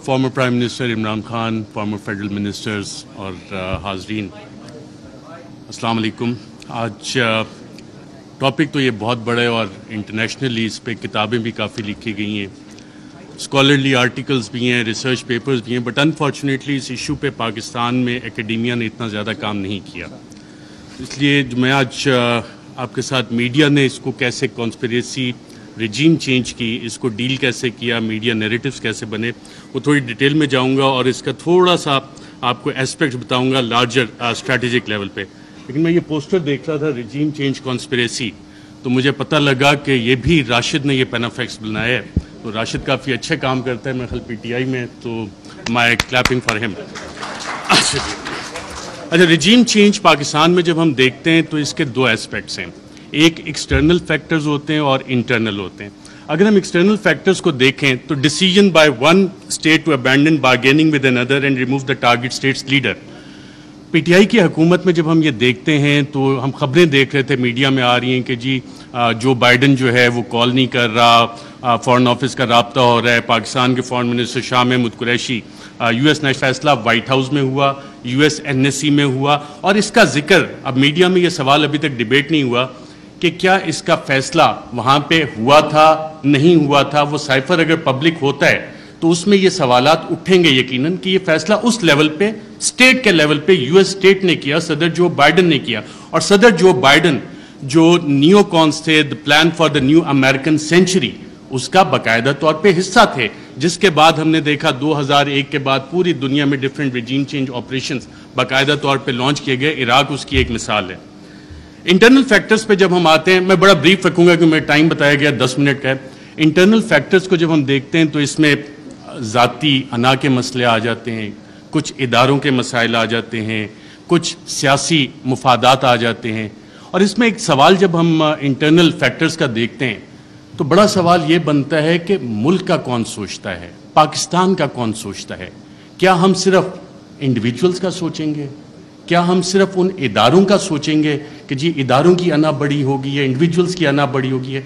Farmer prime minister Imran Khan, former federal ministers اور حاضرین، السلام علیکم۔ آج ٹاپک تو یہ بہت بڑا ہے اور انٹرنیشنلی اس پہ کتابیں بھی کافی لکھی گئی ہیں، اسکالرلی آرٹیکلز بھی ہیں، ریسرچ پیپرز بھی ہیں، بٹ انفارچونیٹلی اس ایشو پہ پاکستان میں اکیڈیمیا نے اتنا زیادہ کام نہیں کیا۔ اس لیے میں آج آپ کے ساتھ میڈیا نے اس کو کیسے کانسپریسی رجیم چینج کی، اس کو ڈیل کیسے کیا، میڈیا نیریٹیوز کیسے بنے، وہ تھوڑی ڈیٹیل میں جاؤں گا اور اس کا تھوڑا سا آپ کو اسپیکٹ بتاؤں گا لارجر اسٹریٹجک لیول پہ۔ لیکن میں یہ پوسٹر دیکھ رہا تھا رجیم چینج کانسپریسی، تو مجھے پتہ لگا کہ یہ بھی راشد نے یہ پینافیکس بنایا ہے، تو راشد کافی اچھے کام کرتا ہے، میں خیال پی ٹی آئی میں، تو مائی کلیپنگ فار ہم۔ اچھا، رجیم چینج پاکستان میں جب ہم دیکھتے ہیں تو اس کے دو اسپیکٹس ہیں، ایک ایکسٹرنل فیکٹرز ہوتے ہیں اور انٹرنل ہوتے ہیں۔ اگر ہم ایکسٹرنل فیکٹرز کو دیکھیں تو decision by one state to abandon bargaining with another and remove the target state's leader. P T I کی حکومت میں جب ہم یہ دیکھتے ہیں تو ہم خبریں دیکھ رہے تھے، میڈیا میں آ رہی ہیں کہ جی جو بائیڈن جو ہے وہ کال نہیں کر رہا، فارن آفس کا رابطہ ہو رہا ہے، پاکستان کے foreign minister Shah Mahmood Qureshi, U S national فیصلہ وائٹ ہاؤس میں ہوا، U S N S C میں ہوا، اور اس کا ذکر اب میڈیا میں یہ سوال ابھی تک ڈیبیٹ نہیں ہوا کہ کیا اس کا فیصلہ وہاں پہ ہوا تھا نہیں ہوا تھا۔ وہ سائفر اگر پبلک ہوتا ہے تو اس میں یہ سوالات اٹھیں گے یقیناً کہ یہ فیصلہ اس لیول پہ، اسٹیٹ کے لیول پہ یو ایس اسٹیٹ نے کیا، صدر جو بائیڈن نے کیا، اور صدر جو بائیڈن جو نیو کونس تھے، the plan for the new American century, اس کا باقاعدہ طور پہ حصہ تھے، جس کے بعد ہم نے دیکھا 2001 کے بعد پوری دنیا میں ڈفرینٹ رجیم چینج آپریشنز باقاعدہ طور پہ لانچ کیے گئے۔ عراق اس کی ایک مثال ہے۔ انٹرنل فیکٹرز پہ جب ہم آتے ہیں، میں بڑا بریف رکھوں گا کہ میں ٹائم بتایا گیا 10 منٹ کا ہے۔ انٹرنل فیکٹرز کو جب ہم دیکھتے ہیں تو اس میں ذاتی انا کے مسئلے آ جاتے ہیں، کچھ اداروں کے مسائل آ جاتے ہیں، کچھ سیاسی مفادات آ جاتے ہیں، اور اس میں ایک سوال جب ہم انٹرنل فیکٹرز کا دیکھتے ہیں تو بڑا سوال یہ بنتا ہے کہ ملک کا کون سوچتا ہے، پاکستان کا کون سوچتا ہے؟ کیا ہم صرف انڈیویجولز کا سوچیں گے؟ کیا ہم صرف ان اداروں کا سوچیں گے کہ جی اداروں کی انا بڑی ہوگی ہے، انڈیویجولز کی انا بڑی ہوگی ہے؟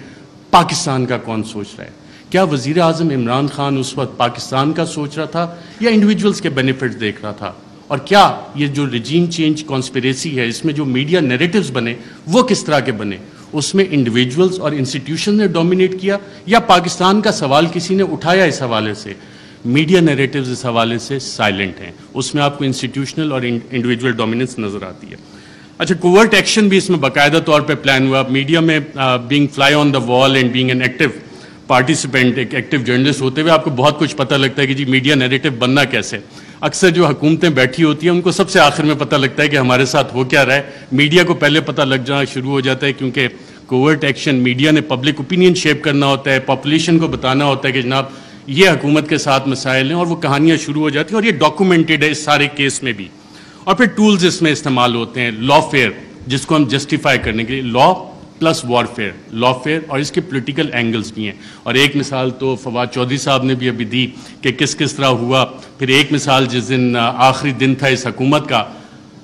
پاکستان کا کون سوچ رہا ہے؟ کیا وزیر اعظم عمران خان اس وقت پاکستان کا سوچ رہا تھا یا انڈیویجولز کے بینیفٹس دیکھ رہا تھا؟ اور کیا یہ جو رجیم چینج کانسپریسی ہے، اس میں جو میڈیا نیریٹیوز بنے وہ کس طرح کے بنے؟ اس میں انڈیویجولز اور انسٹیٹیوشن نے ڈومینیٹ کیا یا پاکستان کا سوال کسی نے اٹھایا؟ اس حوالے سے میڈیا نیریٹیوز اس حوالے سے سائلنٹ ہیں، اس میں آپ کو انسٹیٹیوشنل اور انڈیویجول ڈومیننس نظر آتی ہے۔ اچھا، کوورٹ ایکشن بھی اس میں باقاعدہ طور پہ پلان ہوا۔ میڈیا میں being fly on the wall and being an active participant, ایک ایکٹیو جرنلسٹ ہوتے ہوئے آپ کو بہت کچھ پتہ لگتا ہے کہ جی میڈیا نیریٹیو بننا کیسے۔ اکثر جو حکومتیں بیٹھی ہوتی ہیں ان کو سب سے آخر میں پتہ لگتا ہے کہ ہمارے ساتھ ہو کیا رہا ہے، میڈیا کو پہلے پتہ لگ جانا شروع ہو جاتا ہے، کیونکہ کوورٹ ایکشن میڈیا نے پبلک اوپینین شیپ کرنا ہوتا ہے، پاپولیشن کو بتانا ہوتا ہے کہ جناب یہ حکومت کے ساتھ مسائل ہیں، اور وہ کہانیاں شروع ہو جاتی ہیں، اور یہ ڈاکومنٹڈ ہے اس سارے کیس میں بھی۔ اور پھر ٹولز اس میں استعمال ہوتے ہیں، لا فیئر جس کو ہم جسٹیفائی کرنے کے لیے، لا پلس وارفیئر، لا فیئر، اور اس کے پولیٹیکل اینگلز بھی ہیں۔ اور ایک مثال تو فواد چودھری صاحب نے بھی ابھی دی کہ کس طرح ہوا۔ پھر ایک مثال جس دن آخری دن تھا اس حکومت کا،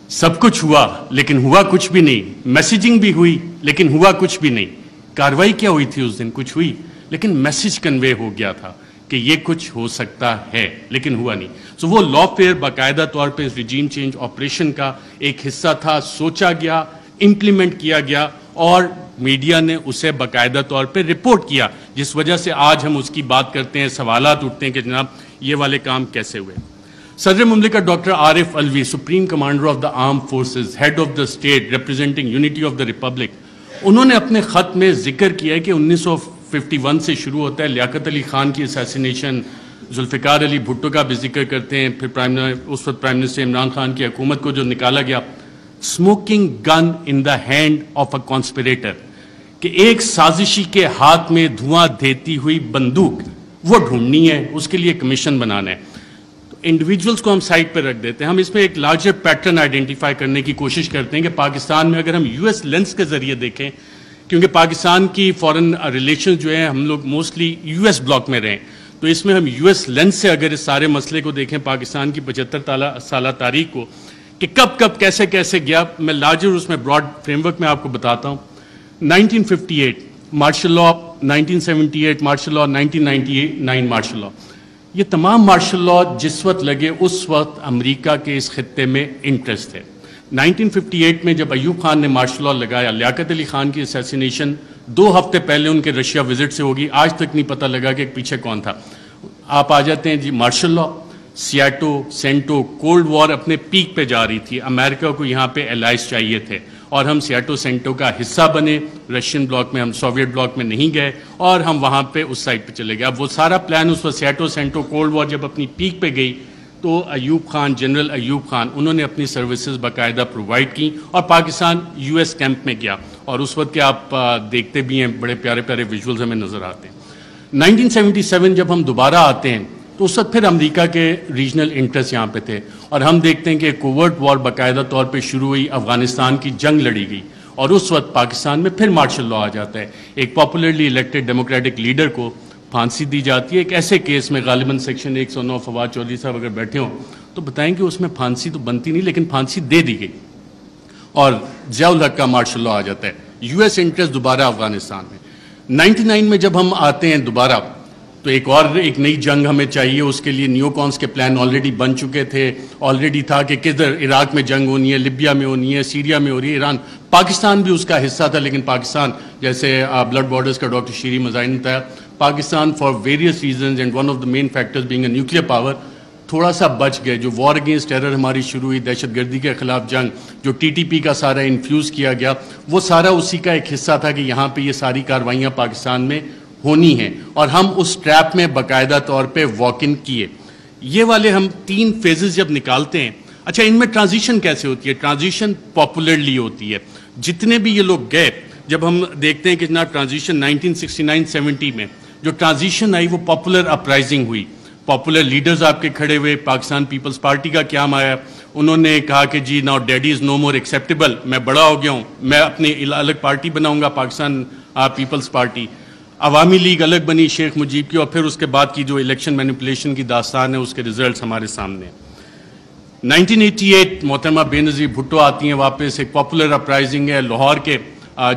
سب کچھ ہوا لیکن ہوا کچھ بھی نہیں، میسیجنگ بھی ہوئی لیکن ہوا کچھ بھی نہیں۔ کاروائی کیا ہوئی تھی اس دن؟ کچھ ہوئی لیکن میسیج کنوے ہو گیا تھا کہ یہ کچھ ہو سکتا ہے لیکن ہوا نہیں۔ سو وہ لا فیئر باقاعدہ طور پہ اس رجیم چینج آپریشن کا ایک حصہ تھا، سوچا گیا، امپلیمنٹ کیا گیا، اور میڈیا نے اسے باقاعدہ طور پہ رپورٹ کیا، جس وجہ سے آج ہم اس کی بات کرتے ہیں، سوالات اٹھتے ہیں کہ جناب یہ والے کام کیسے ہوئے۔ صدر مملکت doctor Arif Alvi, supreme commander of the arm forces, head of the state representing unity of the republic, انہوں نے اپنے خط میں ذکر کیا ہے کہ 1951 سے شروع ہوتا ہے، لیاقت علی خان کی اسیسینیشن، ذوالفقار علی بھٹو کا بھی ذکر کرتے ہیں، پھر اس وقت پرائم منسٹر عمران خان کی حکومت کو جو نکالا گیا، smoking gun in the hand of a conspirator, کہ ایک سازشی کے ہاتھ میں دھواں دیتی ہوئی بندوق وہ ڈھونڈنی ہے، اس کے لیے کمیشن بنانا ہے۔ تو انڈیویجولز کو ہم سائڈ پہ رکھ دیتے ہیں، ہم اس میں ایک لارجر پیٹرن آئیڈینٹیفائی کرنے کی کوشش کرتے ہیں کہ پاکستان میں اگر ہم یو ایس لینس کے ذریعے دیکھیں، کیونکہ پاکستان کی فارن ریلیشنز جو ہیں ہم لوگ موسٹلی یو ایس بلاک میں رہیں، تو اس میں ہم یو ایس لینس سے اگر اس سارے مسئلے کو دیکھیں، پاکستان کی 75 سالہ تاریخ کو، کہ کب کیسے گیا، میں لارجر اس میں براڈ فریم ورک میں آپ کو بتاتا ہوں۔ 1958 martial law, 1978 martial law, 1999 martial law. یہ تمام مارشل لا جس وقت لگے اس وقت امریکہ کے اس خطے میں انٹرسٹ ہے. 1958 میں جب ایوب خان نے مارشل لا لگایا, لیاقت علی خان کی اسیسینیشن 2 ہفتے پہلے ان کے رشیا وزٹ سے ہوگی, آج تک نہیں پتہ لگا کہ پیچھے کون تھا. آپ آ جاتے ہیں جی مارشل لا, سیاٹو, سینٹو, کولڈ وار اپنے پیک پہ جا رہی تھی, امریکہ کو یہاں پہ الائز چاہیے تھے اور ہم سیاٹو سینٹو کا حصہ بنے, رشین بلاک میں, ہم سوویٹ بلاک میں نہیں گئے اور ہم وہاں پہ اس سائڈ پہ چلے گئے. اب وہ سارا پلان اس وقت سیاٹو سینٹو کولڈ وار جب اپنی پیک پہ گئی تو ایوب خان, جنرل ایوب خان, انہوں نے اپنی سروسز باقاعدہ پرووائڈ کی اور پاکستان یو ایس کیمپ میں گیا, اور اس وقت کے آپ دیکھتے بھی ہیں بڑے پیارے پیارے ویژولز ہمیں نظر آتے ہیں. 1977 جب ہم دوبارہ آتے ہیں تو اس وقت پھر امریکہ کے ریجنل انٹرسٹ یہاں پہ تھے اور ہم دیکھتے ہیں کہ کوورٹ وار باقاعدہ طور پہ شروع ہوئی, افغانستان کی جنگ لڑی گئی اور اس وقت پاکستان میں پھر مارشل لا آ جاتا ہے. ایک پاپولرلی الیکٹڈ ڈیموکریٹک لیڈر کو پھانسی دی جاتی ہے ایک ایسے کیس میں, غالباً سیکشن 109. فواد چودھری صاحب اگر بیٹھے ہوں تو بتائیں کہ اس میں پھانسی تو بنتی نہیں لیکن پھانسی دے دی گئی اور ضیاء الحق کا مارشل لا آ جاتا ہے. یو ایس انٹرسٹ دوبارہ افغانستان میں. 99 میں جب ہم آتے ہیں دوبارہ تو ایک نئی جنگ ہمیں چاہیے, اس کے لیے نیو کونس کے پلان آلریڈی بن چکے تھے, آلریڈی تھا کہ کدھر عراق میں جنگ ہونی ہے, لیبیا میں ہونی ہے, سیریا میں ہو رہی ہے, ایران, پاکستان بھی اس کا حصہ تھا, لیکن پاکستان جیسے بلڈ بارڈرز کا ڈاکٹر شیری مزاحم نے بتایا, Pakistan for various reasons and one of the main factors being a nuclear power تھوڑا سا بچ گئے. جو وار اگینسٹ ٹیرر ہماری شروع ہوئی, دہشت گردی کے خلاف جنگ, جو ٹی ٹی پی کا سارا انفیوز کیا گیا, وہ سارا اسی کا ایک حصہ تھا کہ یہاں پہ یہ ساری کارروائیاں پاکستان میں ہونی ہیں اور ہم اس ٹریپ میں باقاعدہ طور پہ واک ان کیے. یہ والے ہم 3 فیزز جب نکالتے ہیں, اچھا ان میں ٹرانزیشن کیسے ہوتی ہے؟ ٹرانزیشن پاپولرلی ہوتی ہے. جتنے بھی یہ لوگ گئے, جب ہم دیکھتے ہیں کہ جناب ٹرانزیشن 1969-70 میں جو ٹرانزیشن آئی وہ پاپولر اپرائزنگ ہوئی, پاپولر لیڈرز آپ کے کھڑے ہوئے, پاکستان پیپلز پارٹی کا قیام آیا, انہوں نے کہا کہ جی ناؤ ڈیڈی از نو مور ایکسیپٹیبل, میں بڑا ہو گیا ہوں, میں اپنی الگ پارٹی بناؤں گا, پاکستان پیپلز پارٹی. عوامی لیگ الگ بنی شیخ مجیب کی, اور پھر اس کے بعد کی جو الیکشن مینیپولیشن کی داستان ہے اس کے ریزلٹس ہمارے سامنے. 1988 محترمہ بے نظیر بھٹو آتی ہیں واپس, ایک پاپولر اپرائزنگ ہے, لاہور کے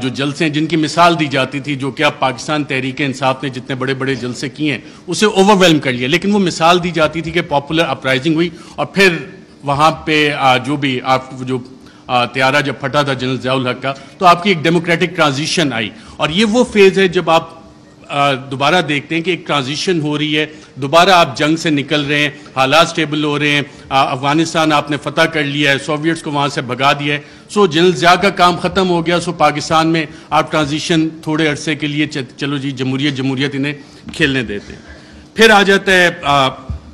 جو جلسے ہیں جن کی مثال دی جاتی تھی, جو کہ اب پاکستان تحریک انصاف نے جتنے بڑے بڑے جلسے کیے ہیں اسے اوور ویلم کر لیا, لیکن وہ مثال دی جاتی تھی کہ پاپولر اپرائزنگ ہوئی اور پھر وہاں پہ جو بھی جو طیارہ جب پھٹا تھا جنرل ضیاء الحق کا, تو آپ کی ایک ڈیموکریٹک ٹرانزیشن آئی. اور یہ وہ فیز ہے جب آپ دوبارہ دیکھتے ہیں کہ ایک ٹرانزیشن ہو رہی ہے, دوبارہ آپ جنگ سے نکل رہے ہیں, حالات سٹیبل ہو رہے ہیں, افغانستان آپ نے فتح کر لیا ہے, سوویٹس کو وہاں سے بھگا دیا ہے, سو جنرل ضیاء کا کام ختم ہو گیا, سو پاکستان میں آپ ٹرانزیشن تھوڑے عرصے کے لیے چلو جی جمہوریت انہیں کھیلنے دیتے ہیں. پھر آ جاتا ہے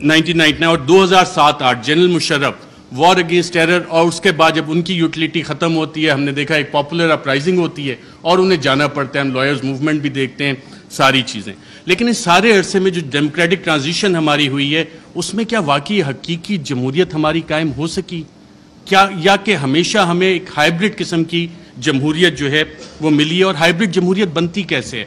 1999 اور 2007-8 general Musharraf, war against terror, اور اس کے بعد جب ان کی یوٹیلیٹی ختم ہوتی ہے ہم نے دیکھا ایک پاپولر اپرائزنگ ہوتی ہے اور انہیں جانا پڑتا ہے, ہم لائرز موومنٹ بھی دیکھتے ہیں, ساری چیزیں. لیکن اس سارے عرصے میں جو ڈیموکریٹک ٹرانزیشن ہماری ہوئی ہے اس میں کیا واقعی حقیقی جمہوریت ہماری قائم ہو سکی کیا, یا کہ ہمیشہ ہمیں ایک ہائبرڈ قسم کی جمہوریت جو ہے وہ ملی ہے؟ اور ہائبرڈ جمہوریت بنتی کیسے ہے؟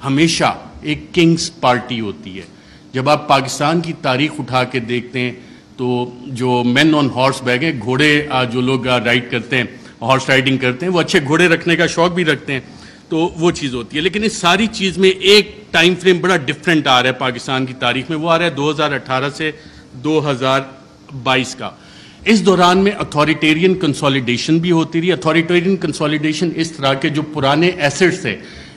ہمیشہ ایک کنگز پارٹی ہوتی ہے. جب آپ پاکستان کی تاریخ اٹھا کے دیکھتے ہیں تو جو مین آن ہارس بیگ ہیں, گھوڑے جو لوگ رائڈ کرتے ہیں, ہارس رائڈنگ کرتے ہیں, وہ اچھے گھوڑے رکھنے کا شوق بھی رکھتے ہیں, تو وہ چیز ہوتی ہے. لیکن اس ساری چیز میں ایک ٹائم فریم بڑا ڈیفرنٹ آ رہا ہے پاکستان کی تاریخ میں, وہ آ رہا ہے 2018 سے 2022 کا. اس دوران میں اتھارٹیرین کنسولیڈیشن بھی ہوتی رہی. اتھارٹیرین کنسولیڈیشن اس طرح کے جو پرانے ایسٹس تھے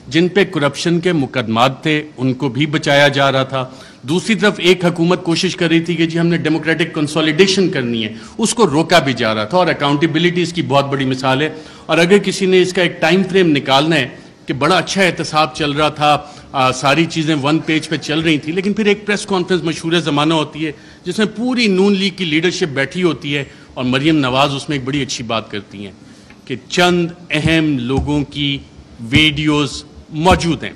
جن پہ کرپشن کے مقدمات تھے ان کو بھی بچایا جا رہا تھا. دوسری طرف ایک حکومت کوشش کر رہی تھی کہ جی ہم نے ڈیموکریٹک کنسولیڈیشن کرنی ہے, اس کو روکا بھی جا رہا تھا. اور اکاؤنٹیبلٹی اس کی بہت بڑی مثال ہے. اور اگر کسی نے اس کا ایک ٹائم فریم نکالنا ہے کہ بڑا اچھا احتساب چل رہا تھا, ساری چیزیں 1 پیج پہ چل رہی تھیں, لیکن پھر ایک پریس کانفرنس مشہور زمانہ ہوتی ہے جس میں پوری نون لیگ کی لیڈرشپ بیٹھی ہوتی ہے اور مریم نواز اس میں ایک بڑی اچھی بات کرتی ہیں کہ چند اہم لوگوں کی ویڈیوز موجود ہیں.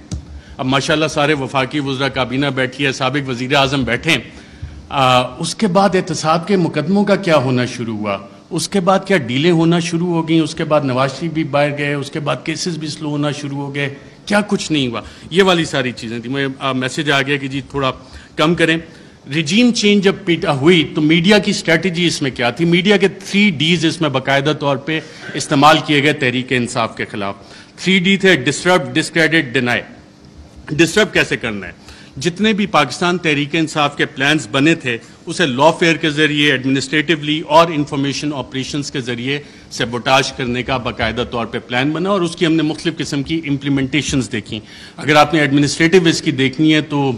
اب ماشاءاللہ سارے وفاقی وزراء کابینہ بیٹھی ہے, سابق وزیر اعظم بیٹھے ہیں. اس کے بعد احتساب کے مقدموں کا کیا ہونا شروع ہوا, اس کے بعد کیا ڈیلیں ہونا شروع ہو گئیں, اس کے بعد نواز شریف بھی باہر گئے, اس کے بعد کیسز بھی سلو ہونا شروع ہو گئے, کیا کچھ نہیں ہوا. یہ والی ساری چیزیں تھیں. مجھے میسج آ گیا کہ جی تھوڑا کم کریں. ریجیم چینج جب ہوئی تو میڈیا کی اسٹریٹجی اس میں کیا تھی؟ میڈیا کے 3 ڈیز اس میں باقاعدہ طور پہ استعمال کیے گئے تحریک انصاف کے خلاف. 3 ڈی تھے: ڈسٹرب, ڈسکریڈٹ, ڈینائی. ڈسٹرب کیسے کرنا ہے؟ جتنے بھی پاکستان تحریک انصاف کے پلانز بنے تھے اسے لا فیئر کے ذریعے ایڈمنسٹریٹولی اور انفارمیشن آپریشنز کے ذریعے سیبوٹاج کرنے کا باقاعدہ طور پہ پلان بنا اور اس کی ہم نے مختلف قسم کی امپلیمنٹیشنز دیکھیں. اگر آپ نے ایڈمنسٹریٹو اس کی دیکھنی ہے تو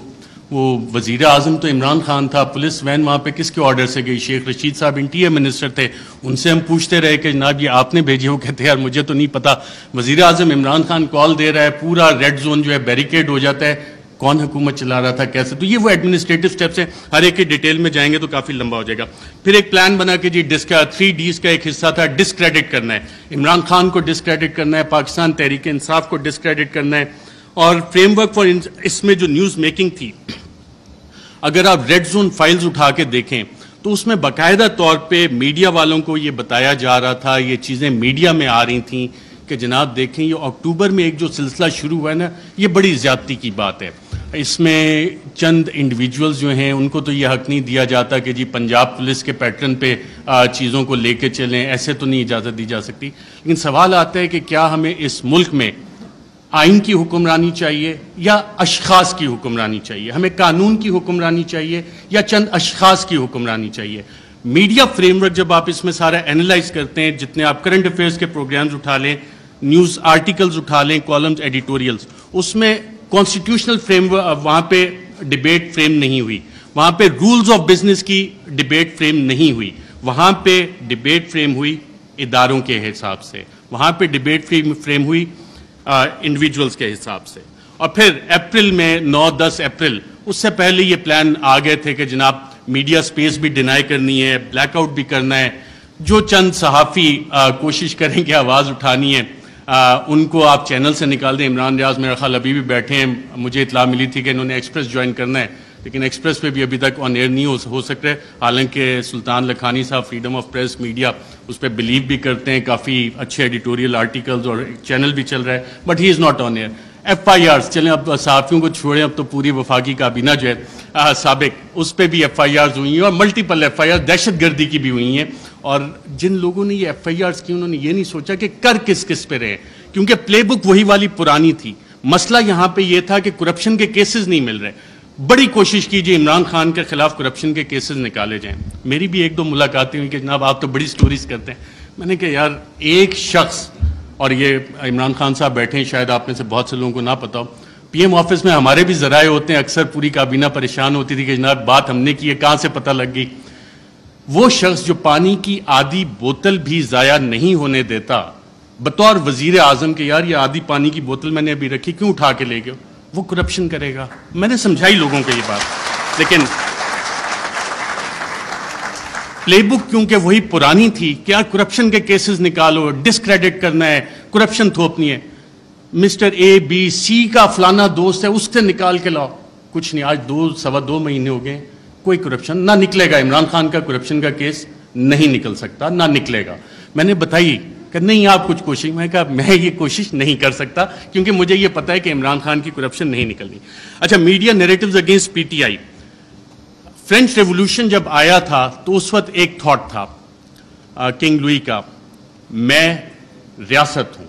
وہ وزیر اعظم تو عمران خان تھا, پولیس وین وہاں پہ کس کے آرڈر سے گئی؟ شیخ رشید صاحب انٹیریئر منسٹر تھے, ان سے ہم پوچھتے رہے کہ جناب یہ آپ نے بھیجی؟ وہ کہتے ہیں یار مجھے تو نہیں پتا. وزیر اعظم عمران خان کال دے رہا ہے, پورا ریڈ زون جو ہے بیریکیڈ ہو جاتا ہے, کون حکومت چلا رہا تھا, کیسے؟ تو یہ وہ ایڈمنسٹریٹو سٹیپس ہیں, ہر ایک کی ڈیٹیل میں جائیں گے تو کافی لمبا ہو جائے گا. پھر ایک پلان بنا کہ جی 3Ds کا ایک حصہ تھا ڈسکریڈٹ کرنا ہے, عمران خان کو ڈسکریڈٹ کرنا ہے, پاکستان تحریک انصاف کو ڈسکریڈٹ کرنا ہے, اور فریم ورک فار اس میں جو نیوز میکنگ تھی, اگر آپ ریڈ زون فائلز اٹھا کے دیکھیں تو اس میں باقاعدہ طور پہ میڈیا والوں کو یہ بتایا جا رہا تھا, یہ چیزیں میڈیا میں آ رہی تھیں کہ جناب دیکھیں یہ اکتوبر میں ایک جو سلسلہ شروع ہوا ہے نا, یہ بڑی زیادتی کی بات ہے. اس میں چند انڈیویجولز جو ہیں ان کو تو یہ حق نہیں دیا جاتا کہ جی پنجاب پولیس کے پیٹرن پہ چیزوں کو لے کے چلیں, ایسے تو نہیں اجازت دی جا سکتی. لیکن سوال آتا ہے کہ کیا ہمیں اس ملک میں آئین کی حکمرانی چاہیے یا اشخاص کی حکمرانی چاہیے؟ ہمیں قانون کی حکمرانی چاہیے یا چند اشخاص کی حکمرانی چاہیے؟ میڈیا فریم ورک جب آپ اس میں سارا اینالائز کرتے ہیں, جتنے آپ کرنٹ افیئرس کے پروگرامز اٹھا لیں, نیوز آرٹیکلز اٹھا لیں, کالمز, ایڈیٹوریلز, اس میں کانسٹیٹیوشنل فریم ورک وہاں پہ ڈیبیٹ فریم نہیں ہوئی, وہاں پہ رولز آف بزنس کی ڈیبیٹ فریم نہیں ہوئی, وہاں پہ ڈیبیٹ فریم ہوئی اداروں کے حساب سے, وہاں پہ ڈیبیٹ فریم ہوئی انڈیویجولز کے حساب سے. اور پھر اپریل میں 9-10 اپریل, اس سے پہلے یہ پلان آ گئے تھے کہ جناب میڈیا سپیس بھی ڈینائی کرنی ہے, بلیک آؤٹ بھی کرنا ہے, جو چند صحافی کوشش کریں کہ آواز اٹھانی ہے ان کو آپ چینل سے نکال دیں. عمران ریاض میرا خیال ابھی بھی بیٹھے ہیں, مجھے اطلاع ملی تھی کہ انہوں نے ایکسپریس جوائن کرنا ہے, لیکن ایکسپریس پہ بھی ابھی تک آن ایئر نہیں ہو سک رہے, حالانکہ سلطان لکھانی صاحب فریڈم آف پریس میڈیا اس پہ بلیو بھی کرتے ہیں, کافی اچھے ایڈیٹوریل آرٹیکلز اور چینل بھی چل رہا ہے, but he is not on air. FIRs چلیں, اب صحافیوں کو چھوڑیں, اب تو پوری وفاقی کابینہ جو ہے سابق, اس پہ بھی FIRs ہوئی ہیں, اور ملٹیپل FIRs دہشت گردی کی بھی ہوئی ہیں. اور جن لوگوں نے یہ FIRs کی انہوں نے یہ نہیں سوچا کہ کر کس پہ رہے, کیونکہ پلے بک وہی والی پرانی تھی. مسئلہ یہاں پہ یہ تھا کہ کرپشن کے کیسز نہیں مل رہے. بڑی کوشش کیجیے عمران خان کے خلاف کرپشن کے کیسز نکالے جائیں. میری بھی 1-2 ملاقاتیں ہوئی کہ جناب آپ تو بڑی سٹوریز کرتے ہیں. میں نے کہا یار ایک شخص, اور یہ عمران خان صاحب بیٹھے ہیں, شاید آپ میں سے بہت سے لوگوں کو نہ پتا ہو, PM آفس میں ہمارے بھی ذرائع ہوتے ہیں, اکثر پوری کابینہ پریشان ہوتی تھی کہ جناب بات ہم نے کی ہے, کہاں سے پتہ لگ گئی. وہ شخص جو پانی کی آدھی بوتل بھی ضائع نہیں ہونے دیتا بطور وزیر اعظم کہ یار یہ آدھی پانی کی بوتل میں نے ابھی رکھی, کیوں اٹھا کے لے گئے, وہ کرپشن کرے گا. میں نے سمجھائی لوگوں کو یہ بات, لیکن پلے بک کیونکہ وہی پرانی تھی, کیا کرپشن کے کیسز نکالو, ڈسکریڈٹ کرنا ہے, کرپشن تھوپنی ہے. مسٹر ABC کا فلانا دوست ہے, اس سے نکال کے لاؤ, کچھ نہیں. آج 2-2.25 مہینے ہو گئے, کوئی کرپشن نہ نکلے گا. عمران خان کا کرپشن کا کیس نہیں نکل سکتا, نہ نکلے گا. میں نے بتائی کہ نہیں آپ کچھ کوشش, میں کہا میں یہ کوشش نہیں کر سکتا کیونکہ مجھے یہ پتا ہے کہ عمران خان کی کرپشن نہیں نکلنی. اچھا, media narratives against PTI. French revolution جب آیا تھا تو اس وقت ایک تھاٹ تھا کنگ لوئی کا, میں ریاست ہوں,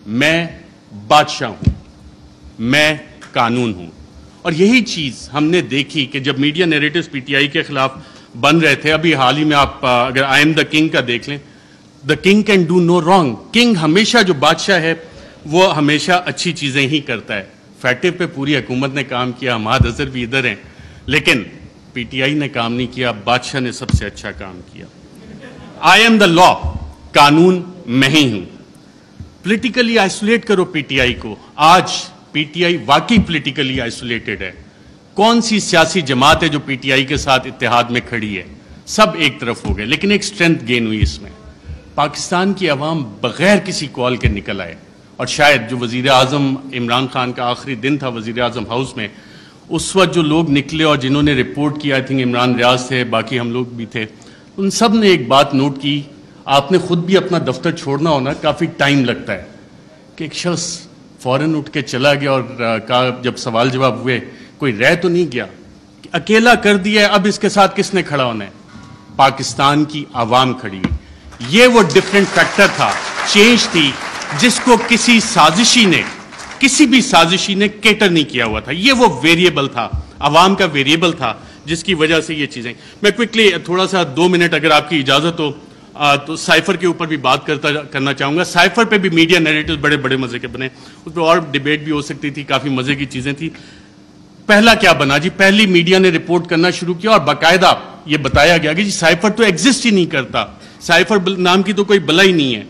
میں بادشاہ ہوں, میں قانون ہوں. اور یہی چیز ہم نے دیکھی کہ جب میڈیا نیریٹیوز PTI کے خلاف بن رہے تھے, ابھی حال ہی میں آپ اگر آئی ایم دا کنگ کا دیکھ لیں, the king can do no wrong. King ہمیشہ, جو بادشاہ ہے وہ ہمیشہ اچھی چیزیں ہی کرتا ہے. فیٹو پہ پوری حکومت نے کام کیا, حماد اظہر بھی ادھر ہیں, لیکن PTI نے کام نہیں کیا, بادشاہ نے سب سے اچھا کام کیا. آئی ایم دا لا, قانون میں ہی ہوں. پولیٹیکلی آئسولیٹ کرو PTI کو. آج PTI واقعی پولیٹیکلی آئسولیٹڈ ہے. کون سی سیاسی جماعت ہے جو PTI کے ساتھ اتحاد میں کھڑی ہے؟ سب ایک طرف ہو گئے. لیکن ایک سٹرینتھ گین ہوئی اس میں, پاکستان کی عوام بغیر کسی کال کے نکل آئے. اور شاید جو وزیر اعظم عمران خان کا آخری دن تھا وزیر اعظم ہاؤس میں, اس وقت جو لوگ نکلے اور جنہوں نے رپورٹ کیا, آئی تھنک عمران ریاض تھے, باقی ہم لوگ بھی تھے, ان سب نے ایک بات نوٹ کی. آپ نے خود بھی اپنا دفتر چھوڑنا ہونا, کافی ٹائم لگتا ہے, کہ ایک شخص فوراً اٹھ کے چلا گیا اور کہا, جب سوال جواب ہوئے, کوئی رہ تو نہیں گیا, کہ اکیلا کر دیا, اب اس کے ساتھ کس نے کھڑا ہونا ہے؟ پاکستان کی عوام کھڑی ہوئی. یہ وہ ڈفرینٹ فیکٹر تھا, چینج تھی, جس کو کسی سازشی نے کسی بھی سازشی نے کیٹر نہیں کیا ہوا تھا. یہ وہ ویریبل تھا, عوام کا ویریبل تھا, جس کی وجہ سے یہ چیزیں. میں کوئکلی تھوڑا سا 2 منٹ اگر آپ کی اجازت ہو تو سائفر کے اوپر بھی بات کرنا چاہوں گا. سائفر پہ بھی میڈیا نیریٹیوز بڑے بڑے مزے کے بنے, اس پہ اور ڈیبیٹ بھی ہو سکتی تھی, کافی مزے کی چیزیں تھی. پہلا کیا بنا جی, پہلی میڈیا نے رپورٹ کرنا شروع کیا اور باقاعدہ یہ بتایا گیا کہ جی سائفر تو ایگزسٹ ہی نہیں کرتا, سائفر نام کی تو کوئی بلا ہی نہیں ہے.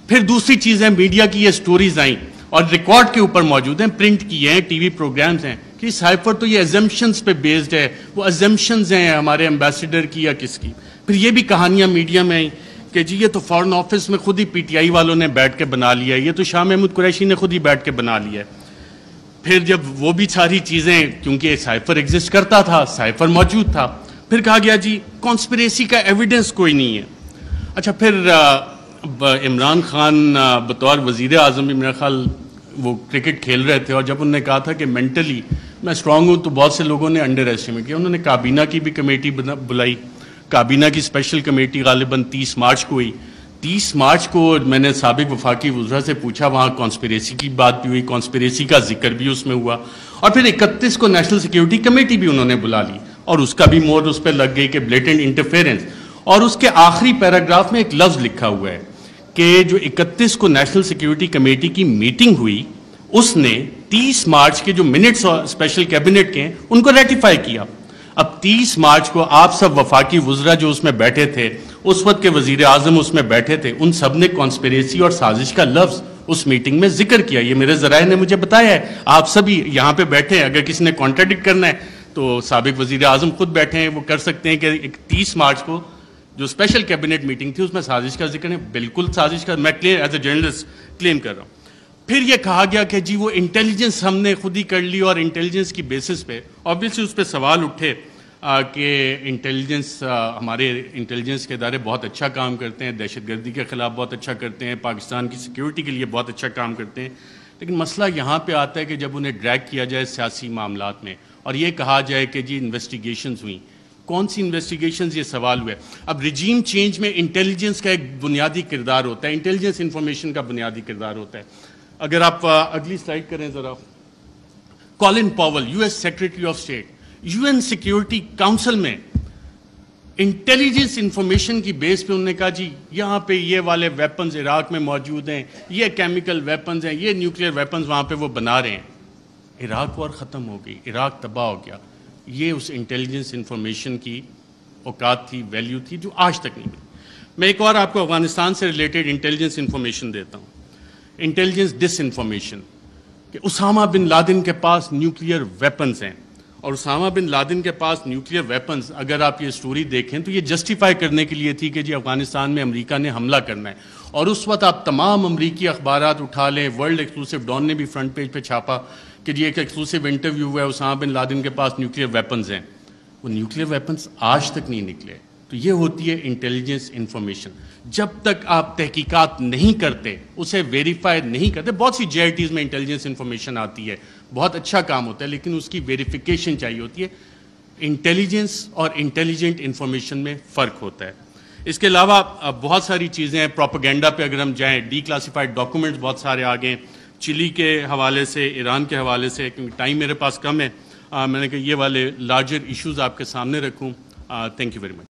پھر دوسری چیز ہے, میڈیا کی یہ سٹوریز آئیں اور ریکارڈ کے اوپر موجود ہیں, پرنٹ کیے ہیں, ٹی وی پروگرامز ہیں کہ سائفر تو یہ ایزمپشنز پہ بیسڈ ہے. وہ ایزمپشنز ہیں ہمارے ایمبیسیڈر کی یا کس کی. پھر یہ بھی کہانیاں میڈیا میں آئیں کہ جی یہ تو فارن آفس میں خود ہی پی ٹی آئی والوں نے بیٹھ کے بنا لیا ہے, یہ تو شاہ محمود قریشی نے خود ہی بیٹھ کے بنا لیا ہے. پھر جب وہ بھی ساری چیزیں, کیونکہ سائفر ایگزسٹ کرتا تھا, سائفر موجود تھا, پھر کہا گیا جی کانسپریسی کا ایویڈنس کوئی نہیں ہے. اچھا پھر عمران خان بطور وزیر اعظم بھی میرا خیال وہ کرکٹ کھیل رہے تھے, اور جب انہوں نے کہا تھا کہ مینٹلی میں اسٹرانگ ہوں, تو بہت سے لوگوں نے انڈر ایسٹیمیٹ کیا. انہوں نے کابینہ کی بھی کمیٹی بلائی, کابینہ کی اسپیشل کمیٹی غالباً 30 مارچ کو ہوئی. 30 مارچ کو میں نے سابق وفاقی وزراء سے پوچھا, وہاں کانسپریسی کی بات بھی ہوئی, کانسپریسی کا ذکر بھی اس میں ہوا, اور پھر 31 کو نیشنل سیکیورٹی کمیٹی بھی انہوں نے بلا لی, اور اس کا بھی مور اس پہ لگ گئی کہ بلیٹنٹ انٹرفیرنس. اور اس کے آخری پیراگراف میں ایک لفظ لکھا ہوا ہے کہ جو 31 کو نیشنل سیکیورٹی کمیٹی کی میٹنگ ہوئی, اس نے 30 مارچ کے جو منٹس اسپیشل کیبنٹ کے ہیں ان کو ریٹیفائی کیا. اب 30 مارچ کو آپ سب وفاقی وزراء جو اس میں بیٹھے تھے, اس وقت کے وزیر اعظم اس میں بیٹھے تھے, ان سب نے کانسپریسی اور سازش کا لفظ اس میٹنگ میں ذکر کیا. یہ میرے ذرائع نے مجھے بتایا ہے, آپ سبھی یہاں پہ بیٹھے ہیں, اگر کسی نے کانٹراڈکٹ کرنا ہے تو سابق وزیر اعظم خود بیٹھے ہیں, وہ کر سکتے ہیں کہ 30 مارچ کو جو اسپیشل کیبنٹ میٹنگ تھی اس میں سازش کا ذکر ہے. بالکل سازش کا میں ایز اے جرنلسٹ کلیم کر رہا ہوں. پھر یہ کہا گیا کہ جی وہ انٹیلیجنس ہم نے خود ہی کر لی, اور انٹیلیجنس کی بیسس پہ آبویسلی اس پہ سوال اٹھے کہ انٹیلیجنس, ہمارے انٹیلیجنس کے ادارے بہت اچھا کام کرتے ہیں, دہشت گردی کے خلاف بہت اچھا کرتے ہیں, پاکستان کی سیکیورٹی کے لیے بہت اچھا کام کرتے ہیں. لیکن مسئلہ یہاں پہ آتا ہے کہ جب انہیں ڈریگ کیا جائے سیاسی معاملات میں اور یہ کہا جائے کہ جی انویسٹیگیشنز ہوئیں, کون سی انویسٹیگیشنز, یہ سوال ہوا ہے. اب ریجیم چینج میں انٹیلیجنس کا ایک بنیادی کردار ہوتا ہے, انٹیلیجنس انفارمیشن کا بنیادی کردار ہوتا ہے. اگر آپ اگلی سلائڈ کریں ذرا, Colin Powell U S secretary of state, U N security council میں انٹیلیجنس انفارمیشن کی بیس پہ انہوں نے کہا جی یہاں پہ یہ والے ویپنز عراق میں موجود ہیں, یہ کیمیکل ویپنز ہیں, یہ نیوکلیئر ویپنز وہاں پہ وہ بنا رہے ہیں. عراق وار ختم ہو گئی, عراق تباہ ہو گیا. یہ اس انٹیلیجنس انفارمیشن کی اوقات تھی, ویلیو تھی, جو آج تک نہیں ملی. میں ایک اور آپ کو افغانستان سے ریلیٹڈ انٹیلیجنس انفارمیشن دیتا ہوں, انٹیلیجنس ڈس انفارمیشن, کہ اسامہ بن لادن کے پاس نیوکلیئر ویپنز ہیں. اور اسامہ بن لادن کے پاس نیوکلیئر ویپنز, اگر آپ یہ سٹوری دیکھیں تو یہ جسٹیفائی کرنے کے لیے تھی کہ جی افغانستان میں امریکہ نے حملہ کرنا ہے. اور اس وقت آپ تمام امریکی اخبارات اٹھا لیں, ورلڈ ایکسکلوسیو ڈان نے بھی فرنٹ پیج پہ چھاپا کہ جی ایک ایکسکلوسیو انٹرویو ہوا ہے, اسامہ بن لادن کے پاس نیوکلیئر ویپنز ہیں. وہ نیوکلیئر ویپنز آج تک نہیں نکلے. تو یہ ہوتی ہے انٹیلیجنس انفارمیشن. جب تک آپ تحقیقات نہیں کرتے, اسے ویریفائی نہیں کرتے, بہت سی جے آئی ٹیز میں انٹیلیجنس انفارمیشن آتی ہے, بہت اچھا کام ہوتا ہے, لیکن اس کی ویریفیکیشن چاہیے ہوتی ہے. انٹیلیجنس اور انٹیلیجنٹ انفارمیشن میں فرق ہوتا ہے. اس کے علاوہ بہت ساری چیزیں ہیں. پروپیگنڈا پہ اگر ہم جائیں, ڈی کلاسیفائڈ ڈاکومنٹس بہت سارے آ گئے, چلی کے حوالے سے, ایران کے حوالے سے, کیونکہ ٹائم میرے پاس کم ہے, میں نے کہا یہ والے لارجر ایشوز آپ کے سامنے رکھوں. Thank you very much.